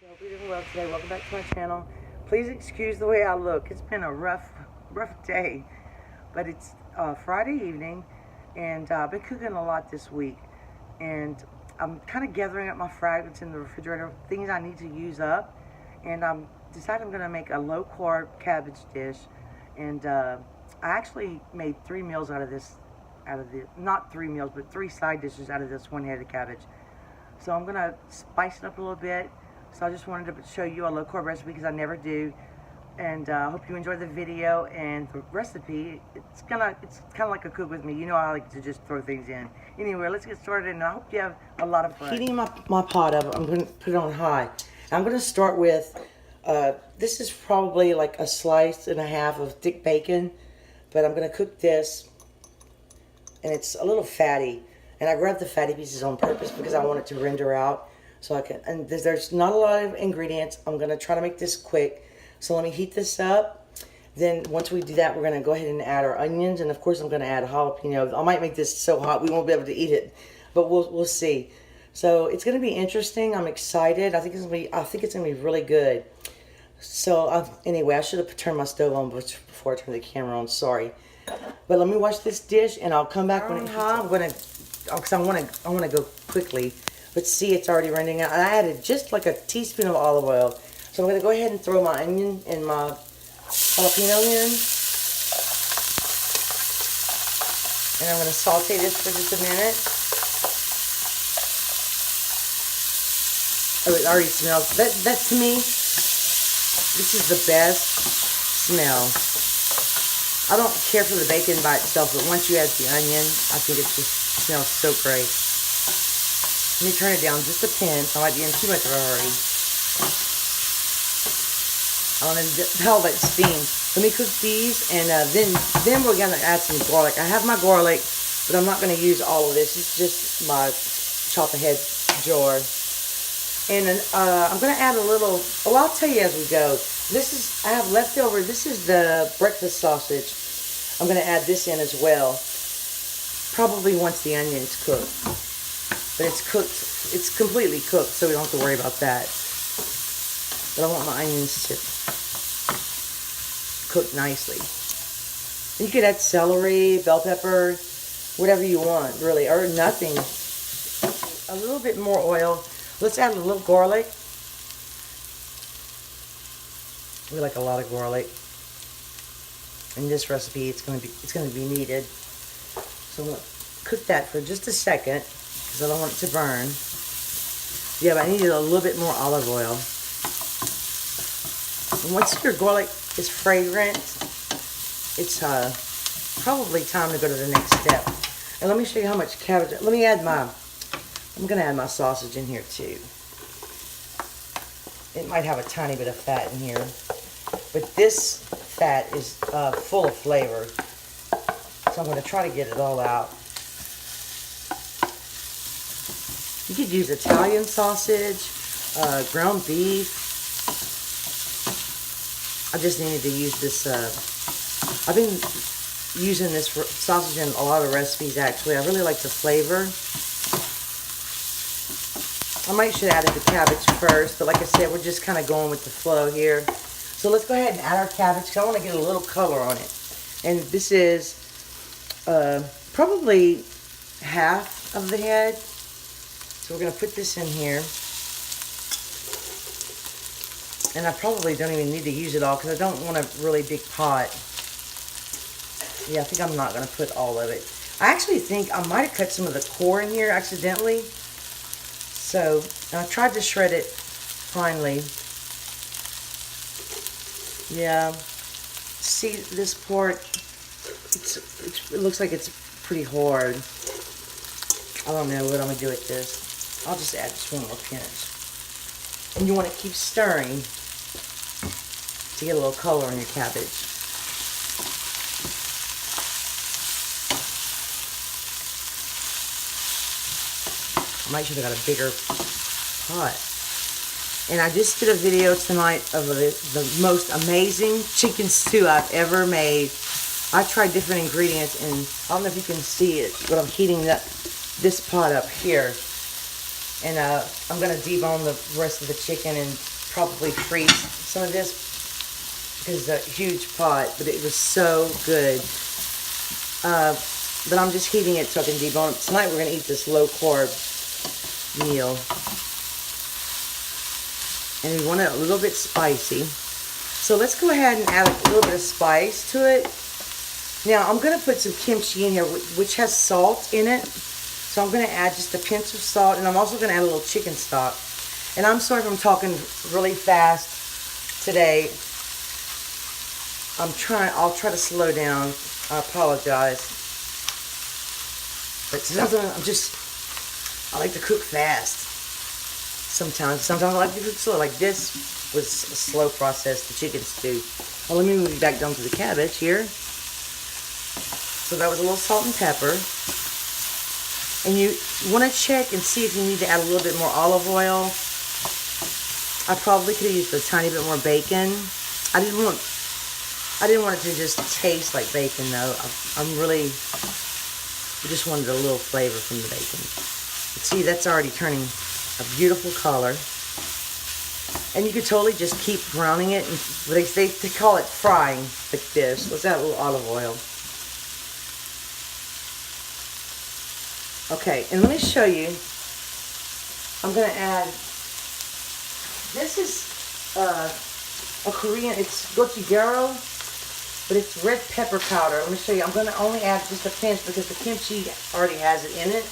I hope you're doing well today. Welcome back to my channel. Please excuse the way I look. It's been a rough day, but it's Friday evening, and I've been cooking a lot this week, and I'm kind of gathering up my fragments in the refrigerator, things I need to use up, and I'm decided I'm going to make a low-carb cabbage dish, and I actually made 3 meals out of this, not 3 meals, but 3 side dishes out of this one-headed cabbage. So I'm going to spice it up a little bit. So I just wanted to show you a low-carb recipe because I never do. And I hope you enjoy the video and the recipe. It's kind of like a cook with me. You know I like to just throw things in. Anyway, let's get started, and I hope you have a lot of fun. Heating my pot up, I'm going to put it on high. I'm going to start with, this is probably like a slice and a half of thick bacon. But I'm going to cook this, and it's a little fatty. And I grabbed the fatty pieces on purpose because I want it to render out. So I can, and there's not a lot of ingredients. I'm going to try to make this quick. So let me heat this up. Then once we do that, we're going to go ahead and add our onions. And of course, I'm going to add jalapeno. I might make this so hot we won't be able to eat it. But we'll see. So it's going to be interesting. I'm excited. I think it's going to be really good. So anyway, I should have turned my stove on before I turned the camera on. Sorry. But let me watch this dish, and I'll come back when it's hot. I'm going to, because I want to go quickly. But see, it's already running out. I added just like a teaspoon of olive oil. So I'm going to go ahead and throw my onion and my jalapeno in. And I'm going to saute this for just a minute. Oh, it already smells. That to me, this is the best smell. I don't care for the bacon by itself, but once you add the onion, I think it just smells so great. Let me turn it down just a pinch. I might be in too much of a hurry. I want to tell that steam. Let me cook these, and then we're going to add some garlic. I have my garlic, but I'm not going to use all of this. It's just my chop ahead jar. And I'm going to add a little, well, I'll tell you as we go. I have leftover, this is the breakfast sausage. I'm going to add this in as well. Probably once the onion's cooked. But it's cooked, it's completely cooked, so we don't have to worry about that. But I want my onions to cook nicely. You could add celery, bell pepper, whatever you want, really, or nothing. A little bit more oil. Let's add a little garlic. We like a lot of garlic. In this recipe, it's going to be needed. So I'm going to cook that for just a second, because I don't want it to burn. Yeah, but I needed a little bit more olive oil. And once your garlic is fragrant, it's probably time to go to the next step. And let me show you how much cabbage. I'm going to add my sausage in here too. It might have a tiny bit of fat in here, but this fat is full of flavor. So I'm going to try to get it all out. You could use Italian sausage, ground beef. I just needed to use this. I've been using this sausage in a lot of recipes, actually. I really like the flavor. I might should have added the cabbage first, but like I said, we're just kind of going with the flow here. So let's go ahead and add our cabbage, because I want to get a little color on it. And this is probably half of the head. So we're going to put this in here. And I probably don't even need to use it all, because I don't want a really big pot. Yeah, I think I'm not going to put all of it. I actually think I might have cut some of the core in here accidentally. So, I tried to shred it finely. Yeah. See this part? It looks like it's pretty hard. I don't know what I'm going to do with this. I'll just add just one more pinch. And you want to keep stirring to get a little color on your cabbage. I might should have got a bigger pot. And I just did a video tonight of the most amazing chicken stew I've ever made. I tried different ingredients, and I don't know if you can see it, but I'm heating this pot up here. And I'm going to debone the rest of the chicken and probably freeze some of this because it's a huge pot, but it was so good. But I'm just heating it so I can debone it. Tonight we're going to eat this low carb meal. And we want it a little bit spicy. So let's go ahead and add a little bit of spice to it. Now I'm going to put some kimchi in here, which has salt in it. So I'm going to add just a pinch of salt, and I'm also going to add a little chicken stock. And I'm sorry if I'm talking really fast today. I'll try to slow down. I apologize. But sometimes I like to cook fast. Sometimes I like to cook slow. Like this was a slow process, the chicken stew. Well, let me move back down to the cabbage here. So that was a little salt and pepper. And you want to check and see if you need to add a little bit more olive oil. I probably could have used a tiny bit more bacon. I didn't want it to just taste like bacon though. I just wanted a little flavor from the bacon. But see, that's already turning a beautiful color. And you could totally just keep browning it. And they call it frying like this. Let's add a little olive oil. Okay, and let me show you. I'm going to add, this is a Korean, it's gochujang, but it's red pepper powder. Let me show you. I'm going to only add just a pinch because the kimchi already has it in it.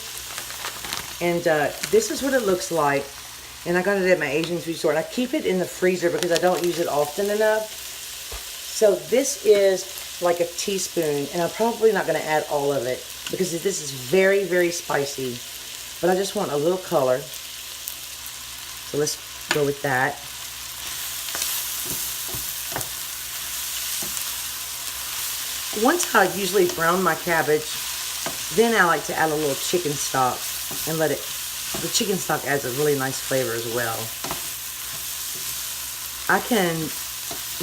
And this is what it looks like. And I got it at my Asian food store. And I keep it in the freezer because I don't use it often enough. So this is like a teaspoon. And I'm probably not going to add all of it because this is very, very spicy. But I just want a little color. So let's go with that. Once I usually brown my cabbage, then I like to add a little chicken stock and let it, the chicken stock adds a really nice flavor as well. I can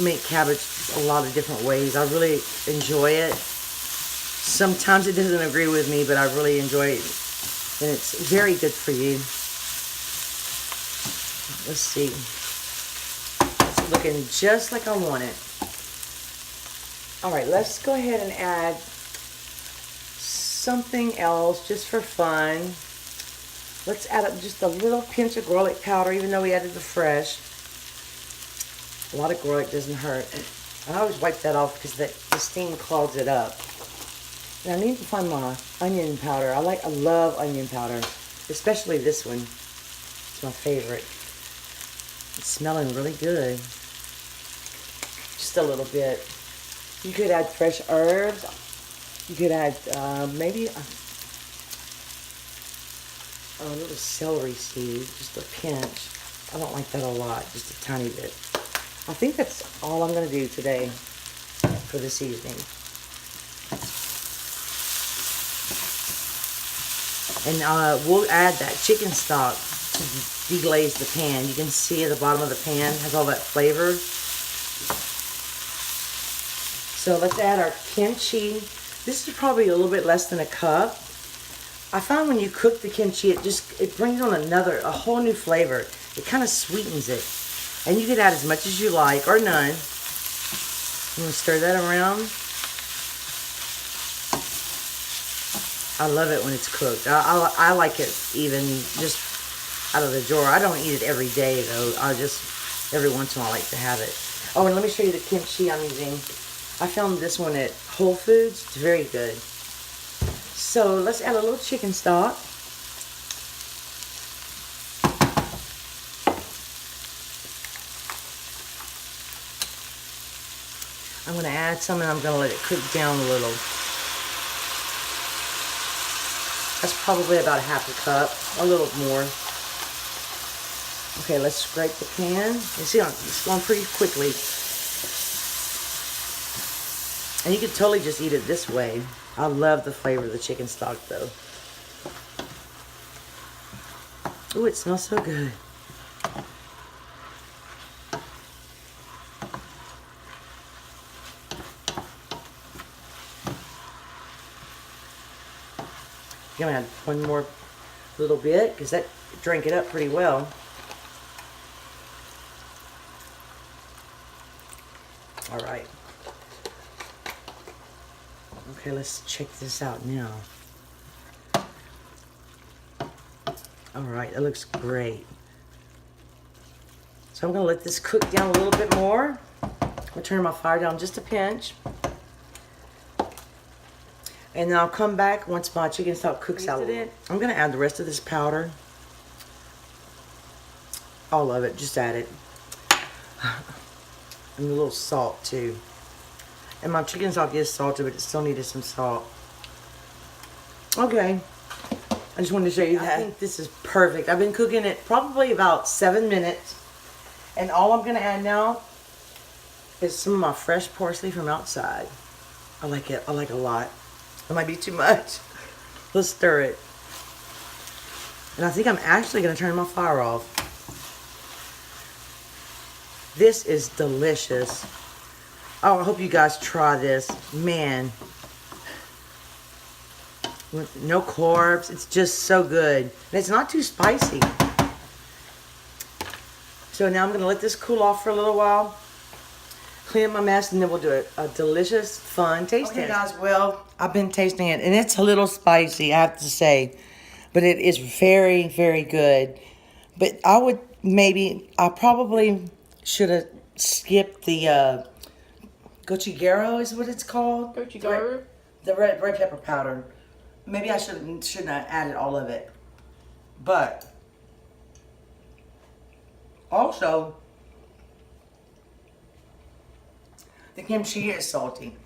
make cabbage a lot of different ways. I really enjoy it. Sometimes it doesn't agree with me, but I really enjoy it. And it's very good for you. Let's see. It's looking just like I want it. Alright, let's go ahead and add something else just for fun. Let's add up just a little pinch of garlic powder, even though we added the fresh. A lot of garlic doesn't hurt. I always wipe that off because the steam clogs it up. And I need to find my onion powder. I love onion powder, especially this one. It's my favorite. It's smelling really good. Just a little bit. You could add fresh herbs. You could add maybe a little celery seed, just a pinch. I don't like that a lot, just a tiny bit. I think that's all I'm going to do today for this evening. And we'll add that chicken stock to deglaze the pan. You can see at the bottom of the pan has all that flavor. So let's add our kimchi. This is probably a little bit less than a cup. I find when you cook the kimchi, it brings on a whole new flavor. It kind of sweetens it. And you can add as much as you like, or none. You want to stir that around. I love it when it's cooked. I like it even just out of the drawer. I don't eat it every day though. Every once in a while I like to have it. Oh, and let me show you the kimchi I'm using. I found this one at Whole Foods. It's very good. So let's add a little chicken stock. I'm going to add some and I'm going to let it cook down a little. That's probably about half a cup, a little more. Okay, let's scrape the pan. You see, it's going pretty quickly. And you can totally just eat it this way. I love the flavor of the chicken stock though. Ooh, it smells so good. I'm gonna add one more little bit because that drank it up pretty well. All right. Okay, let's check this out now. All right, it looks great. So I'm gonna let this cook down a little bit more. I'm gonna turn my fire down just a pinch. And then I'll come back once my chicken stock cooks out a little. I'm gonna add the rest of this powder. All of it, just add it. And a little salt too. And my chicken stock is salted, but it still needed some salt. Okay. I just wanted to show you that. I think this is perfect. I've been cooking it probably about 7 minutes. And all I'm gonna add now is some of my fresh parsley from outside. I like it. I like it a lot. It might be too much. Let's stir it. And I think I'm actually gonna turn my fire off. This is delicious. Oh, I hope you guys try this. Man. With no carbs. It's just so good. And it's not too spicy. So now I'm going to let this cool off for a little while. Clean up my mess, and then we'll do a delicious, fun taste test. Okay, guys, well, I've been tasting it, and it's a little spicy, I have to say. But it is very, very good. But I probably should have skipped the gochujaro is what it's called. Gochujaro? The red pepper powder. Maybe I shouldn't have added all of it. But also, the kimchi is salty.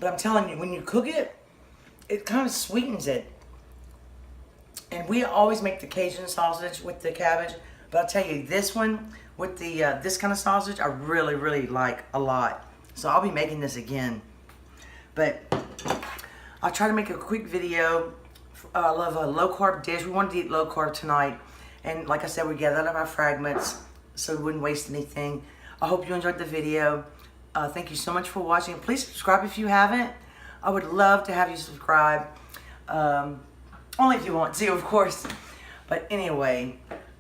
But I'm telling you, when you cook it, it kind of sweetens it. And we always make the Cajun sausage with the cabbage. But I'll tell you, this one with the this kind of sausage, I really, really like a lot. So I'll be making this again. But I'll try to make a quick video. I love a low carb dish. We wanted to eat low carb tonight. And like I said, we gathered up our fragments so we wouldn't waste anything. I hope you enjoyed the video. Thank you so much for watching. Please subscribe if you haven't. I would love to have you subscribe. Only if you want to, of course. But anyway,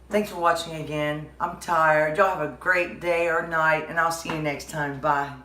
thanks for watching again. I'm tired. Y'all have a great day or night, and I'll see you next time. Bye.